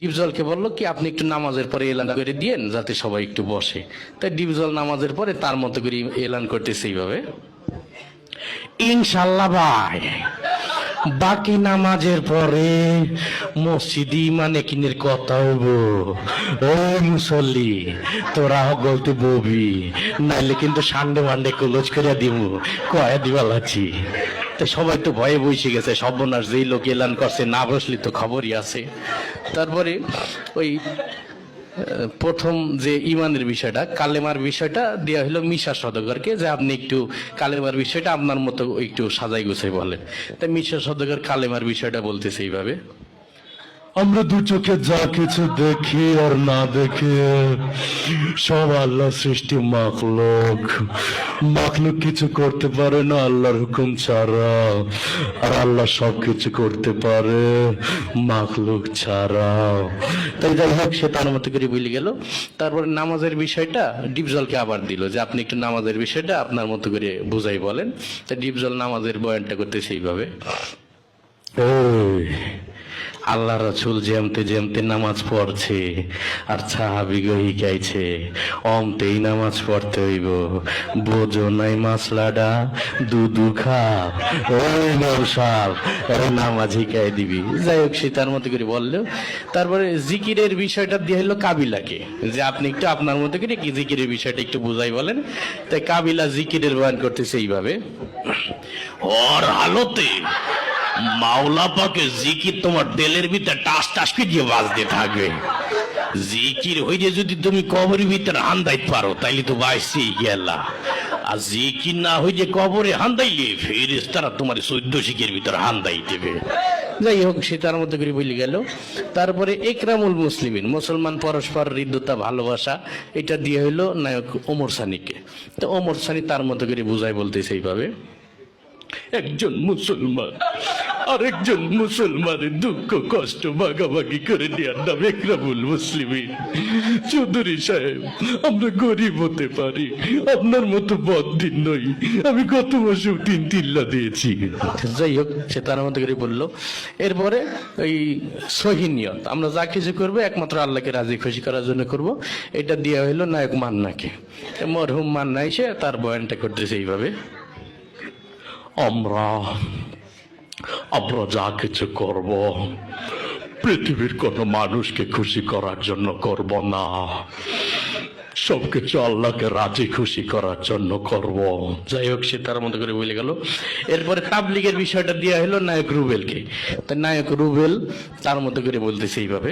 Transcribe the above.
ডিপজলকে বললো কি আপনি একটু নামাজের পরে এলান করে দিয়েন যাতে সবাই একটু বসে। তাই ডিপজল নামাজের পরে তার মতো করে এলান করতেছে এইভাবে, ইনশাল্লাহ ভাই বাকি নামাজের পরে মসজিদি মানে কিনের কথা হইব। ওই মুসল্লি তোরা গলতে ববি, নাইলে কিন্তু সান্ডে মান্ডে ক্লোজ করে দিব, কয়া দিবা লাগছি। তো সবাই তো ভয়ে বসে গেছে, সর্বনাশ যেই লোক এলান করছে না বসলি তো খবরই আছে। তারপরে ওই প্রথম যে ইমানের বিষয়টা, কালেমার বিষয়টা দেওয়া হলো মিশা সওদাগরকে, যে আপনি একটু কালেমার বিষয়টা আপনার মতো একটু সাজাই গুছাই বলেন। তাই মিশা সওদাগর কালেমার বিষয়টা বলতেছে এইভাবে, আমরা দু চোখে যা কিছু দেখি আর না দেখি সব আল্লাহ সৃষ্টি মাখলুক। মাখলুক কিছু করতে পারে না আল্লাহর হুকুম ছাড়া, আর আল্লাহ সব কিছু করতে পারে মাখলুক ছাড়া। তাই যাই হোক সে তার মতো করে বলে গেল। তারপরে নামাজের বিষয়টা ডিপজলকে আবার দিল যে আপনি একটু নামাজের বিষয়টা আপনার মতো করে বুঝাই বলেন। তা ডিপজল নামাজের বয়ানটা করতে সেইভাবে, আল্লাহ রাসূল যেমতে যেমতে নামাজ পড়ছে আর সাহাবীগো শিখাইছে অমতেই নামাজ পড়তে হইব, বোঝো নাই মাসলাডা দুধু খা ওই নরসাল নামাজ শিখাই দিবি। যাই হোক সে তার মতো করে বললো। তারপরে জিকিরের বিষয়টা দিয়ে হলো কাবিলাকে, যে আপনি একটু আপনার মতো করে কি জিকিরের বিষয়টা একটু বুঝাই বলেন। তাই কাবিলা জিকিরের বয়ান করতেছে এইভাবে, ওর হালতে মাওলা পাকে জিকির তোমার দিলের ভিতরে টাস টাস দিয়ে বাজতে থাকবে। জিকির হইলে যদি তুমি কবরের ভিতরে হান্দাইতে পারো তাইলে তো বাইসি গেলা, আর জিকির না হইলে কবরে হান্দাইলে ফেরেশতারা তোমার 14 শিখের ভিতরে হান্দাই দেবে। যাই হোক সে তার মধ্যে করে বলে গেল। তারপরে একরামুল মুসলিমিন, মুসলমান পরস্পর হৃদ্যতা ভালোবাসা, এটা দিয়ে হইলো নায়ক ওমর সানিকে। তো ওমর সানি তার মতো করে বুঝাই বলতেছে এইভাবে, একজন মুসলমান আরেকজন মুসলমানের দুঃখ কষ্ট ভাগাভাগি করে দেওয়ার নাম একরামুল মুসলিমিন। চৌধুরী সাহেব আমরা গরিব হতে পারি, আপনার মতো বদ্দিন নই, আমি গত মাসেও 3 তিল্লা দিয়েছি। যাই হোক সে তার মতো করে বললো। এরপরে ওই সহিনিয়ত, আমরা যা কিছু করবো একমাত্র আল্লাহকে রাজি খুশি করার জন্য করব, এটা দেওয়া হইলো নায়ক মান্নাকে। মরহুম মান্না এসে তার বয়ানটা করতেছে এইভাবে, আমরা যা কিছু করব পৃথিবীর কোনো মানুষকে খুশি করার জন্য করব না, সবকিছু আল্লাহকে রাজি খুশি করার জন্য করব। যাই হোক সে তার মতো করে বলে গেল। এরপরে তাবলীগের বিষয়টা দেওয়া হলো নায়ক রুবেলকে। তা নায়ক রুবেল তার মতো করে বলতেছে এইভাবে,